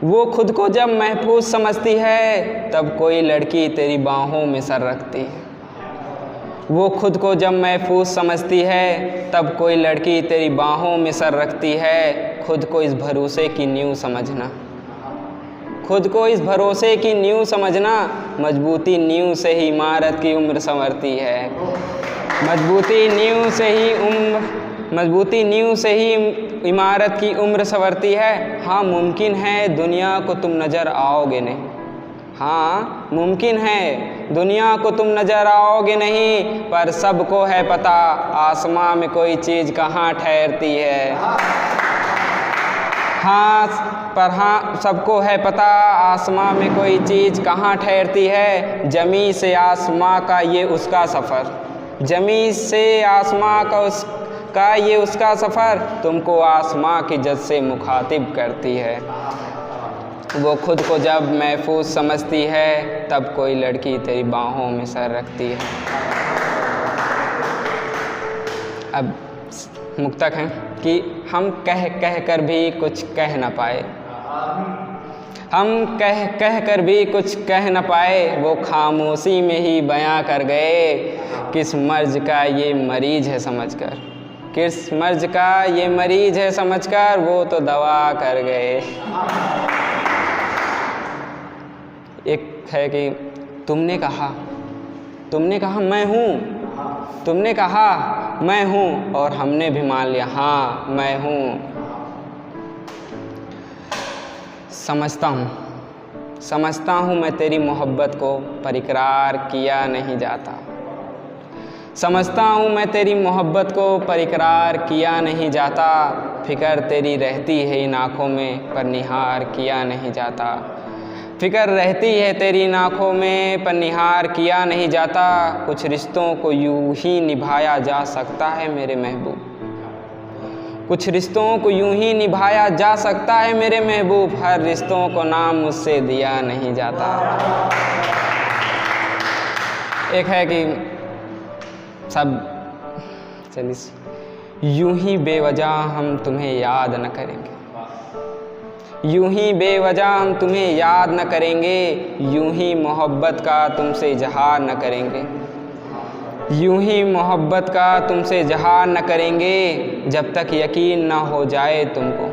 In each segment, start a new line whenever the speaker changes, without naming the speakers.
वो खुद को जब महफूज समझती है तब कोई लड़की तेरी बाहों में सर रखती है। वो खुद को जब महफूज समझती है तब कोई लड़की तेरी बाहों में सर रखती है। खुद को इस भरोसे की नींव समझना, खुद को इस भरोसे की नींव समझना, मजबूती नींव से ही इमारत की उम्र संवरती है। मजबूती नींव से ही इमारत की उम्र संवरती है। हाँ मुमकिन है दुनिया को तुम नज़र आओगे नहीं, हाँ मुमकिन है दुनिया को तुम नज़र आओगे नहीं, पर सबको है पता आसमां में कोई चीज़ कहाँ ठहरती है। हाँ सबको है पता आसमां में कोई चीज़ कहाँ ठहरती है। ज़मीं से आसमां का ये उसका सफ़र, ज़मीं से आसमां का ये उसका सफ़र, तुमको आसमां की जद से मुखातिब करती है। वो खुद को जब महफूज समझती है तब कोई लड़की तेरी बाहों में सर रखती है। अब मुक्तक हैं कि हम कह कर भी कुछ कह न पाए, हम कह कर भी कुछ कह न पाए, वो खामोशी में ही बयां कर गए। किस मर्ज का ये मरीज है समझकर, किस मर्ज का ये मरीज है समझकर, वो तो दवा कर गए। एक है कि तुमने कहा मैं हूँ, तुमने कहा मैं हूँ और हमने भी मान लिया हाँ मैं हूँ। समझता हूँ मैं तेरी मोहब्बत को पर इकरार किया नहीं जाता। समझता हूँ मैं तेरी मोहब्बत को पर इकरार किया नहीं जाता। फ़िक्र तेरी रहती है इन आँखों में पर निहार किया नहीं जाता। फ़िक्र रहती है तेरी इन आँखों में पर निहार किया नहीं जाता। कुछ रिश्तों को यूं ही निभाया जा सकता है मेरे महबूब, कुछ रिश्तों को यूं ही निभाया जा सकता है मेरे महबूब, हर रिश्तों को नाम मुझसे दिया नहीं जाता। एक है कि सब चलिए यूं ही बेवजह हम तुम्हें याद न करेंगे, यूं ही बेवजह हम तुम्हें याद न करेंगे, यूं ही मोहब्बत का तुमसे इजहार न करेंगे, यूं ही मोहब्बत का तुमसे इजहार न करेंगे। जब तक यकीन न हो जाए तुमको,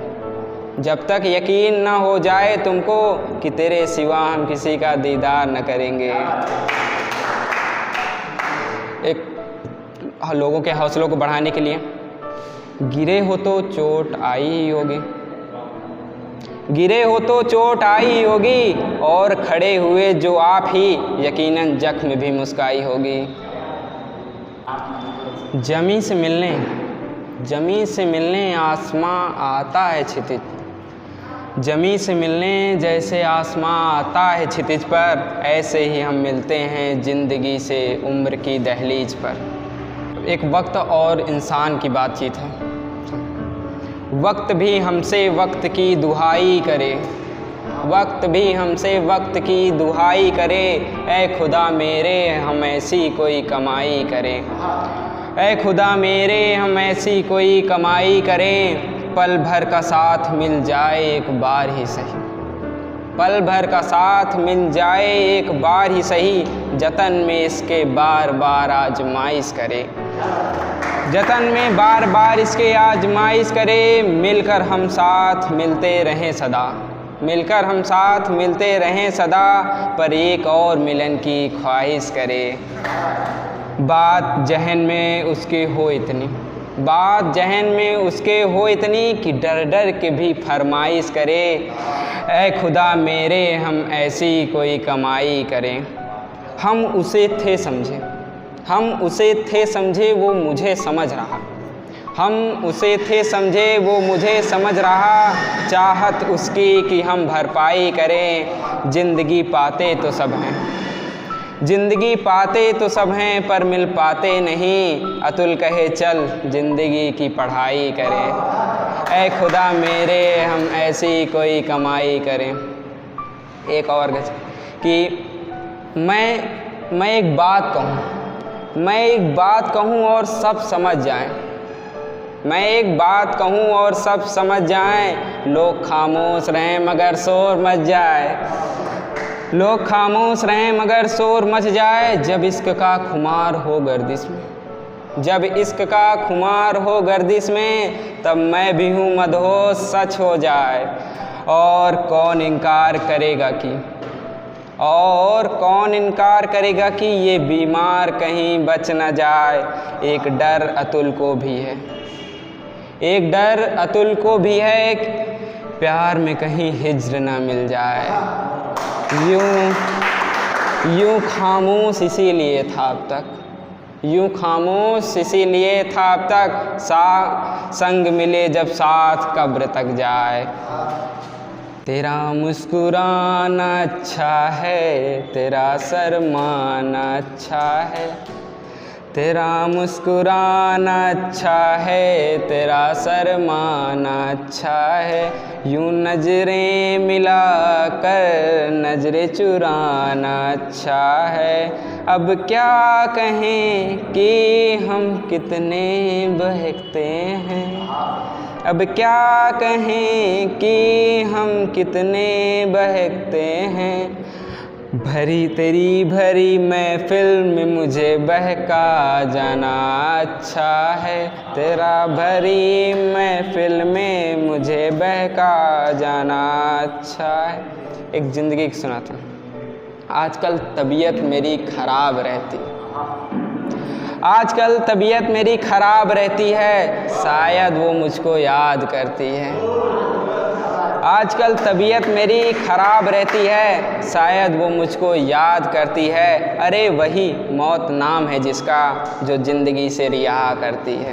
जब तक यकीन न हो जाए तुमको कि तेरे सिवा हम किसी का दीदार न करेंगे। एक लोगों के हौसलों को बढ़ाने के लिए गिरे हो तो चोट आई ही होगी, गिरे हो तो चोट आई होगी, और खड़े हुए जो आप ही यकीनन जख्म भी मुस्काई होगी। ज़मीं से मिलने आसमां आता है क्षितिज, ज़मीं से मिलने जैसे आसमां आता है क्षितिज पर, ऐसे ही हम मिलते हैं ज़िंदगी से उम्र की दहलीज पर। एक वक्त और इंसान की बातचीत है। वक्त भी हमसे वक्त की दुहाई करे, वक्त भी हमसे वक्त की दुहाई करे, ऐ खुदा मेरे हम ऐसी कोई कमाई करें, ऐ खुदा मेरे हम ऐसी कोई कमाई करें। पल भर का साथ मिल जाए एक बार ही सही, पल भर का साथ मिल जाए एक बार ही सही, जतन में इसके बार बार आजमाइश करे, जतन में बार बार इसके आजमाइश करे। मिलकर हम साथ मिलते रहें सदा, मिलकर हम साथ मिलते रहें सदा, पर एक और मिलन की ख्वाहिश करे। बात जहन में उसके हो इतनी, बात जहन में उसके हो इतनी कि डर डर के भी फरमाइश करे, ऐ खुदा मेरे हम ऐसी कोई कमाई करें। हम उसे थे समझे, हम उसे थे समझे वो मुझे समझ रहा, हम उसे थे समझे वो मुझे समझ रहा, चाहत उसकी कि हम भरपाई करें। ज़िंदगी पाते तो सब हैं, ज़िंदगी पाते तो सब हैं पर मिल पाते नहीं, अतुल कहे चल ज़िंदगी की पढ़ाई करें, ऐ खुदा मेरे हम ऐसी कोई कमाई करें। एक और कि मैं एक बात कहूँ, मैं एक बात कहूँ और सब समझ जाएं, मैं एक बात कहूँ और सब समझ जाएं, लोग खामोश रहें मगर शोर मच जाए। लोग खामोश रहें मगर शोर मच जाए, जब इश्क का खुमार हो गर्दिश में, जब इश्क का खुमार हो गर्दिश में, तब मैं भी हूँ मदहोश सच हो जाए। और कौन इनकार करेगा कि ये बीमार कहीं बच न जाए। एक डर अतुल को भी है, प्यार में कहीं हिज्र न मिल जाए। यूं खामोश इसीलिए था अब तक, संग मिले जब साथ कब्र तक जाए। तेरा मुस्कुराना अच्छा है, तेरा शर्माना अच्छा है, तेरा मुस्कुराना अच्छा है, तेरा शर्माना अच्छा है। यूं नजरें मिला कर नजरें चुराना अच्छा है। अब क्या कहें कि हम कितने बहकते हैं, अब क्या कहें कि हम कितने बहकते हैं। भरी तेरी भरी महफिल में मुझे बहका जाना अच्छा है, तेरा भरी महफिल में मुझे बहका जाना अच्छा है। एक ज़िंदगी की सुनाता हूँ। आजकल तबीयत मेरी खराब रहती है, शायद वो मुझको याद करती है। आजकल तबीयत मेरी खराब रहती है, शायद वो मुझको याद करती है। अरे वही मौत नाम है जिसका, जो ज़िंदगी से रिहा करती है।